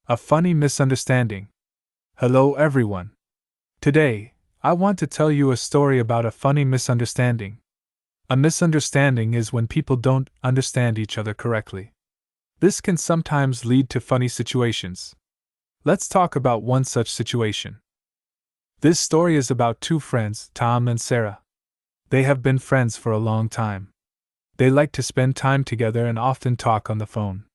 A funny misunderstanding. Hello, everyone. Today, I want to tell you a story about a funny misunderstanding. A misunderstanding is when people don't understand each other correctly. This can sometimes lead to funny situations. Let's talk about one such situation. This story is about two friends, Tom and Sarah. They have been friends for a long time. They like to spend time together and often talk on the phone.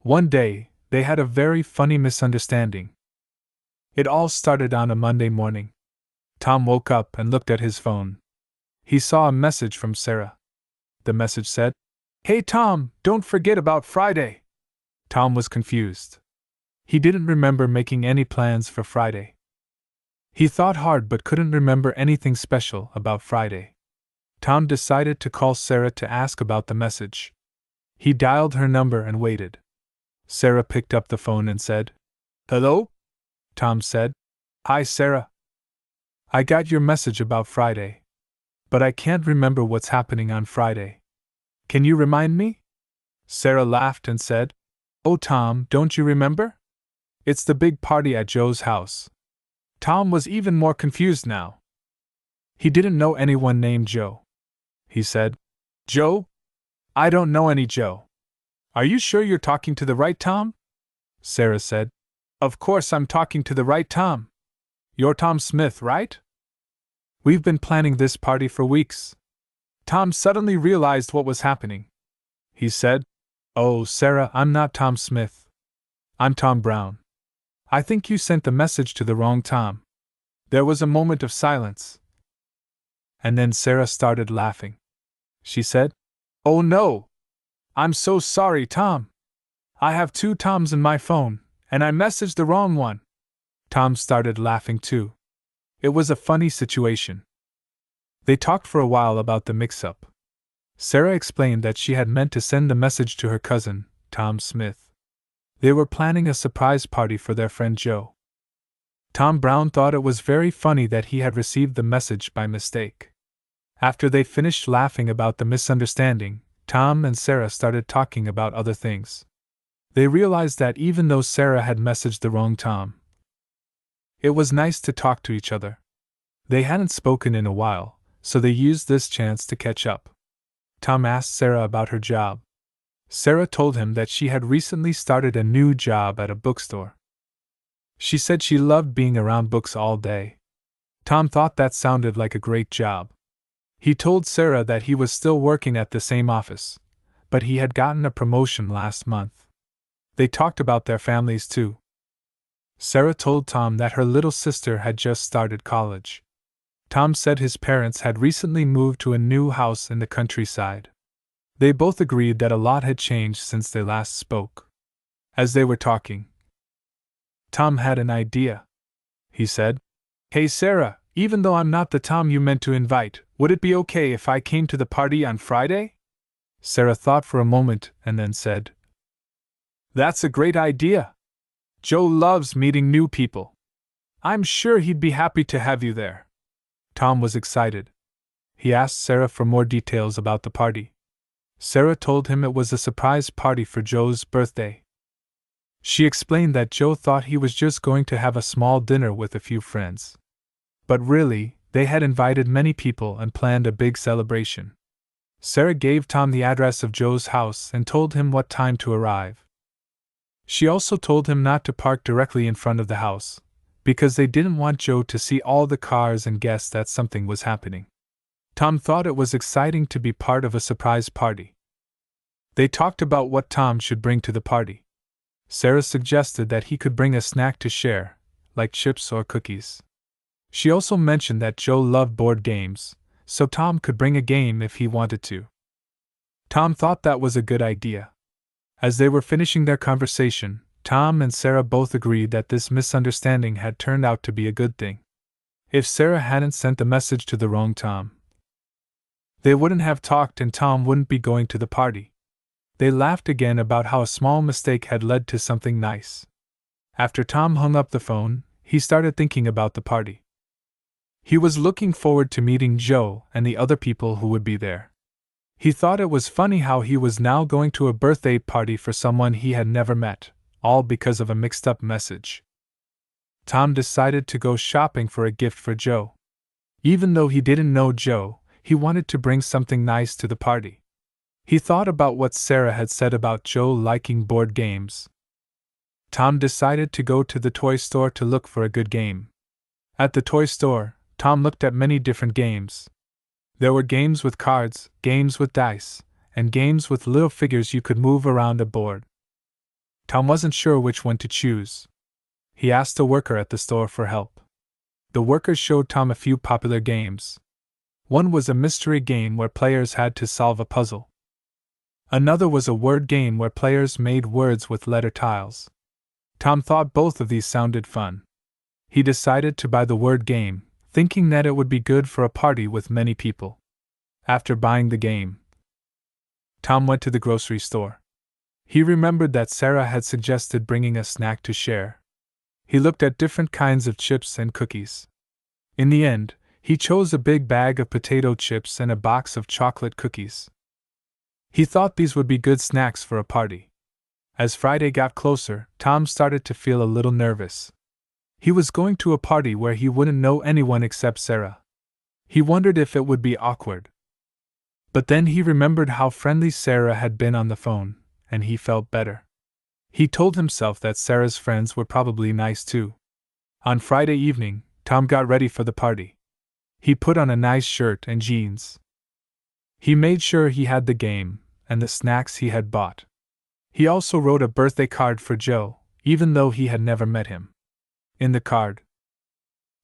One day, they had a very funny misunderstanding. It all started on a Monday morning. Tom woke up and looked at his phone. He saw a message from Sarah. The message said, "Hey Tom, don't forget about Friday." Tom was confused. He didn't remember making any plans for Friday. He thought hard but couldn't remember anything special about Friday. Tom decided to call Sarah to ask about the message. He dialed her number and waited. Sarah picked up the phone and said, "Hello?" Tom said, "Hi Sarah. I got your message about Friday. But I can't remember what's happening on Friday. Can you remind me?" Sarah laughed and said, "Oh Tom, don't you remember? It's the big party at Joe's house." Tom was even more confused now. He didn't know anyone named Joe. He said, "Joe? I don't know any Joe." "Are you sure you're talking to the right Tom?" Sarah said, "Of course I'm talking to the right Tom. You're Tom Smith, right? We've been planning this party for weeks." Tom suddenly realized what was happening. He said, "Oh, Sarah, I'm not Tom Smith. I'm Tom Brown. I think you sent the message to the wrong Tom." There was a moment of silence. And then Sarah started laughing. She said, "Oh no! I'm so sorry, Tom. I have two Toms in my phone, and I messaged the wrong one." Tom started laughing too. It was a funny situation. They talked for a while about the mix-up. Sarah explained that she had meant to send the message to her cousin, Tom Smith. They were planning a surprise party for their friend Joe. Tom Brown thought it was very funny that he had received the message by mistake. After they finished laughing about the misunderstanding, Tom and Sarah started talking about other things. They realized that even though Sarah had messaged the wrong Tom, it was nice to talk to each other. They hadn't spoken in a while, so they used this chance to catch up. Tom asked Sarah about her job. Sarah told him that she had recently started a new job at a bookstore. She said she loved being around books all day. Tom thought that sounded like a great job. He told Sarah that he was still working at the same office, but he had gotten a promotion last month. They talked about their families too. Sarah told Tom that her little sister had just started college. Tom said his parents had recently moved to a new house in the countryside. They both agreed that a lot had changed since they last spoke. As they were talking, Tom had an idea. He said, "Hey Sarah, even though I'm not the Tom you meant to invite, would it be okay if I came to the party on Friday?" Sarah thought for a moment and then said, "That's a great idea. Joe loves meeting new people. I'm sure he'd be happy to have you there." Tom was excited. He asked Sarah for more details about the party. Sarah told him it was a surprise party for Joe's birthday. She explained that Joe thought he was just going to have a small dinner with a few friends. But really, they had invited many people and planned a big celebration. Sarah gave Tom the address of Joe's house and told him what time to arrive. She also told him not to park directly in front of the house, because they didn't want Joe to see all the cars and guess that something was happening. Tom thought it was exciting to be part of a surprise party. They talked about what Tom should bring to the party. Sarah suggested that he could bring a snack to share, like chips or cookies. She also mentioned that Joe loved board games, so Tom could bring a game if he wanted to. Tom thought that was a good idea. As they were finishing their conversation, Tom and Sarah both agreed that this misunderstanding had turned out to be a good thing. If Sarah hadn't sent the message to the wrong Tom, they wouldn't have talked and Tom wouldn't be going to the party. They laughed again about how a small mistake had led to something nice. After Tom hung up the phone, he started thinking about the party. He was looking forward to meeting Joe and the other people who would be there. He thought it was funny how he was now going to a birthday party for someone he had never met, all because of a mixed-up message. Tom decided to go shopping for a gift for Joe. Even though he didn't know Joe, he wanted to bring something nice to the party. He thought about what Sarah had said about Joe liking board games. Tom decided to go to the toy store to look for a good game. At the toy store, Tom looked at many different games. There were games with cards, games with dice, and games with little figures you could move around a board. Tom wasn't sure which one to choose. He asked a worker at the store for help. The worker showed Tom a few popular games. One was a mystery game where players had to solve a puzzle. Another was a word game where players made words with letter tiles. Tom thought both of these sounded fun. He decided to buy the word game, thinking that it would be good for a party with many people. After buying the game, Tom went to the grocery store. He remembered that Sarah had suggested bringing a snack to share. He looked at different kinds of chips and cookies. In the end, he chose a big bag of potato chips and a box of chocolate cookies. He thought these would be good snacks for a party. As Friday got closer, Tom started to feel a little nervous. He was going to a party where he wouldn't know anyone except Sarah. He wondered if it would be awkward. But then he remembered how friendly Sarah had been on the phone, and he felt better. He told himself that Sarah's friends were probably nice too. On Friday evening, Tom got ready for the party. He put on a nice shirt and jeans. He made sure he had the game and the snacks he had bought. He also wrote a birthday card for Joe, even though he had never met him. In the card,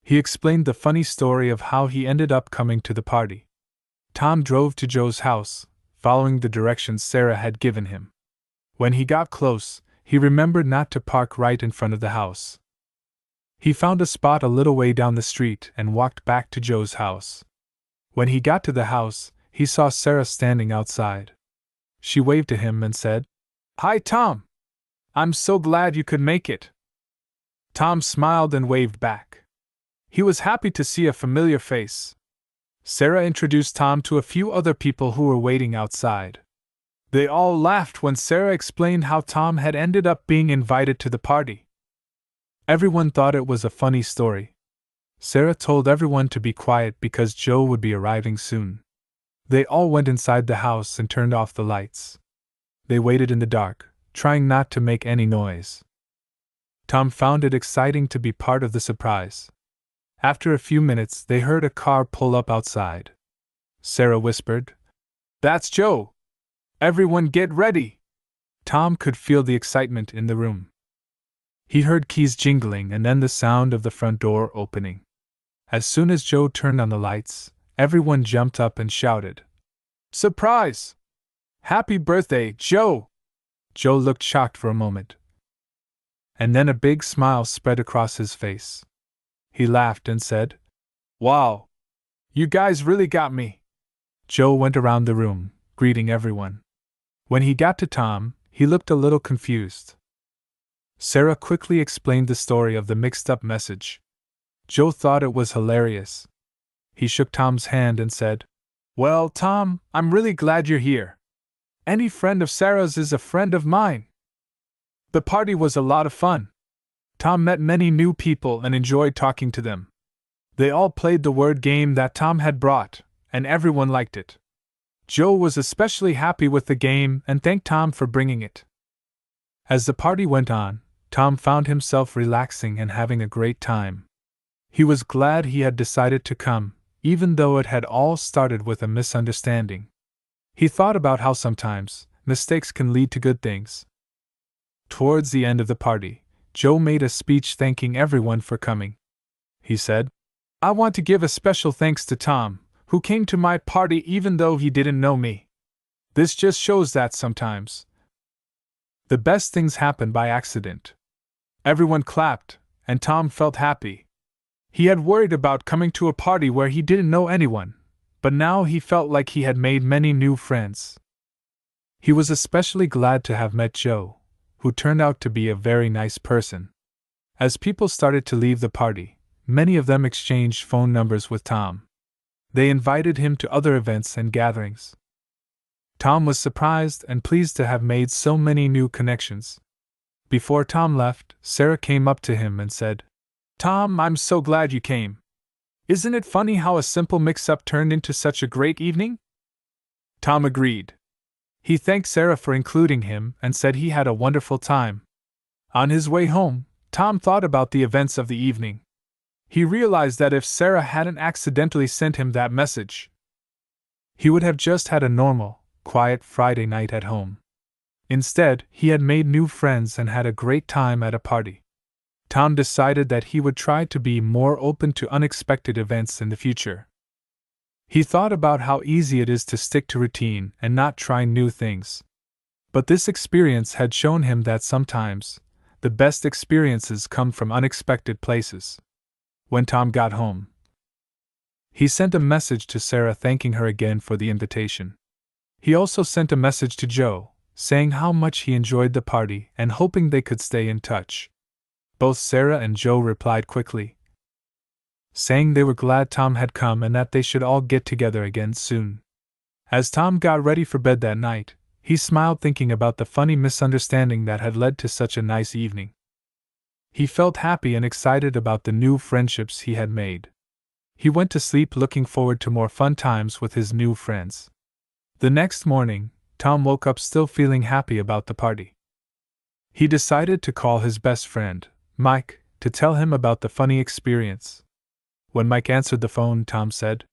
he explained the funny story of how he ended up coming to the party. Tom drove to Joe's house, following the directions Sarah had given him. When he got close, he remembered not to park right in front of the house. He found a spot a little way down the street and walked back to Joe's house. When he got to the house, he saw Sarah standing outside. She waved to him and said, "Hi, Tom! I'm so glad you could make it." Tom smiled and waved back. He was happy to see a familiar face. Sarah introduced Tom to a few other people who were waiting outside. They all laughed when Sarah explained how Tom had ended up being invited to the party. Everyone thought it was a funny story. Sarah told everyone to be quiet because Joe would be arriving soon. They all went inside the house and turned off the lights. They waited in the dark, trying not to make any noise. Tom found it exciting to be part of the surprise. After a few minutes, they heard a car pull up outside. Sarah whispered, "That's Joe! Everyone get ready!" Tom could feel the excitement in the room. He heard keys jingling and then the sound of the front door opening. As soon as Joe turned on the lights, everyone jumped up and shouted, "Surprise! Happy birthday, Joe!" Joe looked shocked for a moment. And then a big smile spread across his face. He laughed and said, "Wow! You guys really got me!" Joe went around the room, greeting everyone. When he got to Tom, he looked a little confused. Sarah quickly explained the story of the mixed-up message. Joe thought it was hilarious. He shook Tom's hand and said, "Well, Tom, I'm really glad you're here. Any friend of Sarah's is a friend of mine." The party was a lot of fun. Tom met many new people and enjoyed talking to them. They all played the word game that Tom had brought, and everyone liked it. Joe was especially happy with the game and thanked Tom for bringing it. As the party went on, Tom found himself relaxing and having a great time. He was glad he had decided to come, even though it had all started with a misunderstanding. He thought about how sometimes mistakes can lead to good things. Towards the end of the party, Joe made a speech thanking everyone for coming. He said, "I want to give a special thanks to Tom, who came to my party even though he didn't know me. This just shows that sometimes the best things happen by accident." Everyone clapped, and Tom felt happy. He had worried about coming to a party where he didn't know anyone, but now he felt like he had made many new friends. He was especially glad to have met Joe, who turned out to be a very nice person. As people started to leave the party, many of them exchanged phone numbers with Tom. They invited him to other events and gatherings. Tom was surprised and pleased to have made so many new connections. Before Tom left, Sarah came up to him and said, "Tom, I'm so glad you came. Isn't it funny how a simple mix-up turned into such a great evening?" Tom agreed. He thanked Sarah for including him and said he had a wonderful time. On his way home, Tom thought about the events of the evening. He realized that if Sarah hadn't accidentally sent him that message, he would have just had a normal, quiet Friday night at home. Instead, he had made new friends and had a great time at a party. Tom decided that he would try to be more open to unexpected events in the future. He thought about how easy it is to stick to routine and not try new things. But this experience had shown him that sometimes, the best experiences come from unexpected places. When Tom got home, he sent a message to Sarah thanking her again for the invitation. He also sent a message to Joe, saying how much he enjoyed the party and hoping they could stay in touch. Both Sarah and Joe replied quickly, saying they were glad Tom had come and that they should all get together again soon. As Tom got ready for bed that night, he smiled thinking about the funny misunderstanding that had led to such a nice evening. He felt happy and excited about the new friendships he had made. He went to sleep looking forward to more fun times with his new friends. The next morning, Tom woke up still feeling happy about the party. He decided to call his best friend, Mike, to tell him about the funny experience. When Mike answered the phone, Tom said,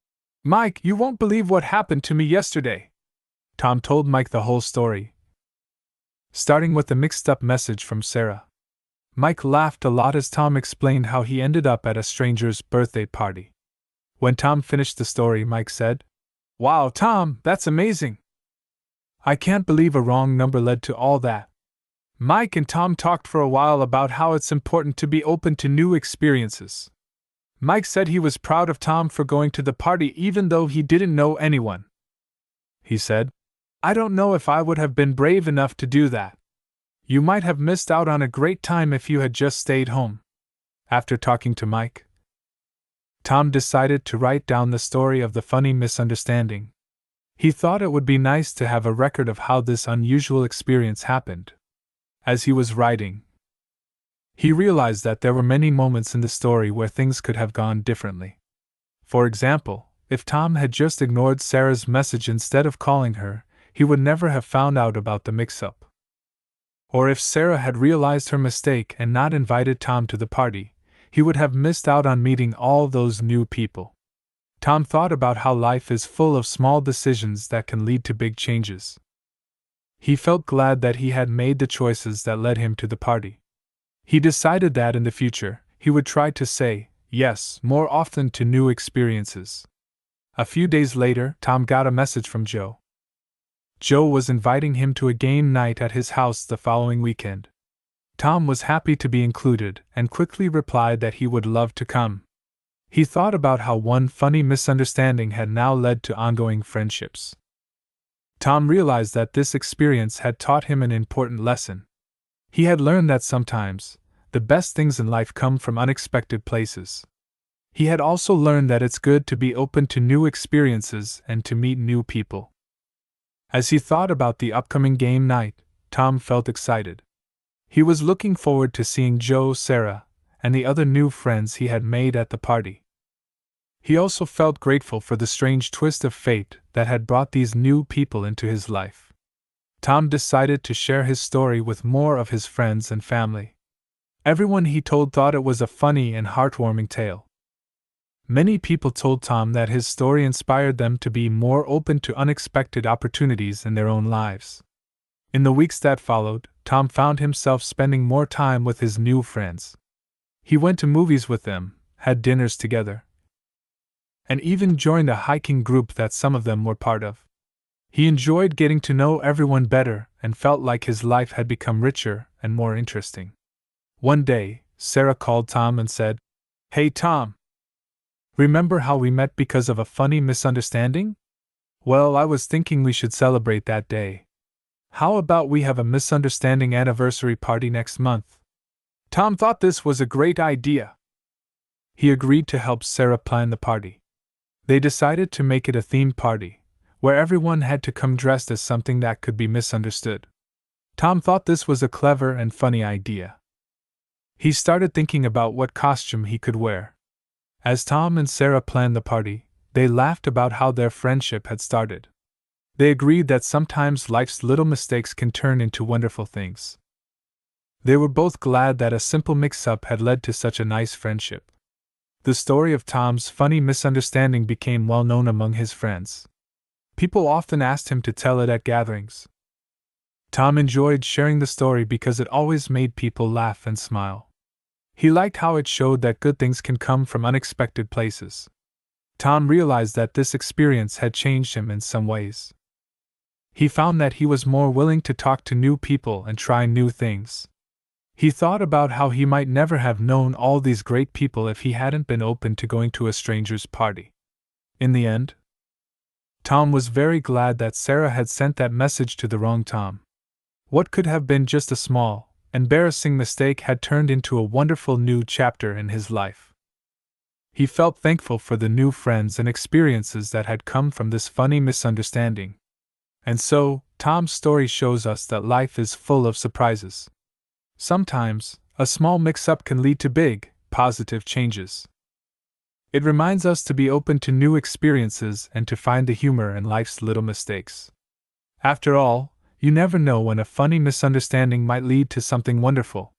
"Mike, you won't believe what happened to me yesterday." Tom told Mike the whole story, starting with the mixed-up message from Sarah. Mike laughed a lot as Tom explained how he ended up at a stranger's birthday party. When Tom finished the story, Mike said, "Wow, Tom, that's amazing. I can't believe a wrong number led to all that." Mike and Tom talked for a while about how it's important to be open to new experiences. Mike said he was proud of Tom for going to the party even though he didn't know anyone. He said, "I don't know if I would have been brave enough to do that. You might have missed out on a great time if you had just stayed home." After talking to Mike, Tom decided to write down the story of the funny misunderstanding. He thought it would be nice to have a record of how this unusual experience happened. As he was writing, he realized that there were many moments in the story where things could have gone differently. For example, if Tom had just ignored Sarah's message instead of calling her, he would never have found out about the mix-up. Or if Sarah had realized her mistake and not invited Tom to the party, he would have missed out on meeting all those new people. Tom thought about how life is full of small decisions that can lead to big changes. He felt glad that he had made the choices that led him to the party. He decided that in the future, he would try to say yes more often to new experiences. A few days later, Tom got a message from Joe. Joe was inviting him to a game night at his house the following weekend. Tom was happy to be included and quickly replied that he would love to come. He thought about how one funny misunderstanding had now led to ongoing friendships. Tom realized that this experience had taught him an important lesson. He had learned that sometimes, the best things in life come from unexpected places. He had also learned that it's good to be open to new experiences and to meet new people. As he thought about the upcoming game night, Tom felt excited. He was looking forward to seeing Joe, Sarah, and the other new friends he had made at the party. He also felt grateful for the strange twist of fate that had brought these new people into his life. Tom decided to share his story with more of his friends and family. Everyone he told thought it was a funny and heartwarming tale. Many people told Tom that his story inspired them to be more open to unexpected opportunities in their own lives. In the weeks that followed, Tom found himself spending more time with his new friends. He went to movies with them, had dinners together, and even joined a hiking group that some of them were part of. He enjoyed getting to know everyone better and felt like his life had become richer and more interesting. One day, Sarah called Tom and said, "Hey Tom, remember how we met because of a funny misunderstanding? Well, I was thinking we should celebrate that day. How about we have a misunderstanding anniversary party next month?" Tom thought this was a great idea. He agreed to help Sarah plan the party. They decided to make it a themed party, where everyone had to come dressed as something that could be misunderstood. Tom thought this was a clever and funny idea. He started thinking about what costume he could wear. As Tom and Sarah planned the party, they laughed about how their friendship had started. They agreed that sometimes life's little mistakes can turn into wonderful things. They were both glad that a simple mix-up had led to such a nice friendship. The story of Tom's funny misunderstanding became well known among his friends. People often asked him to tell it at gatherings. Tom enjoyed sharing the story because it always made people laugh and smile. He liked how it showed that good things can come from unexpected places. Tom realized that this experience had changed him in some ways. He found that he was more willing to talk to new people and try new things. He thought about how he might never have known all these great people if he hadn't been open to going to a stranger's party. In the end, Tom was very glad that Sarah had sent that message to the wrong Tom. What could have been just a small, embarrassing mistake had turned into a wonderful new chapter in his life. He felt thankful for the new friends and experiences that had come from this funny misunderstanding. And so, Tom's story shows us that life is full of surprises. Sometimes, a small mix-up can lead to big, positive changes. It reminds us to be open to new experiences and to find the humor in life's little mistakes. After all, you never know when a funny misunderstanding might lead to something wonderful.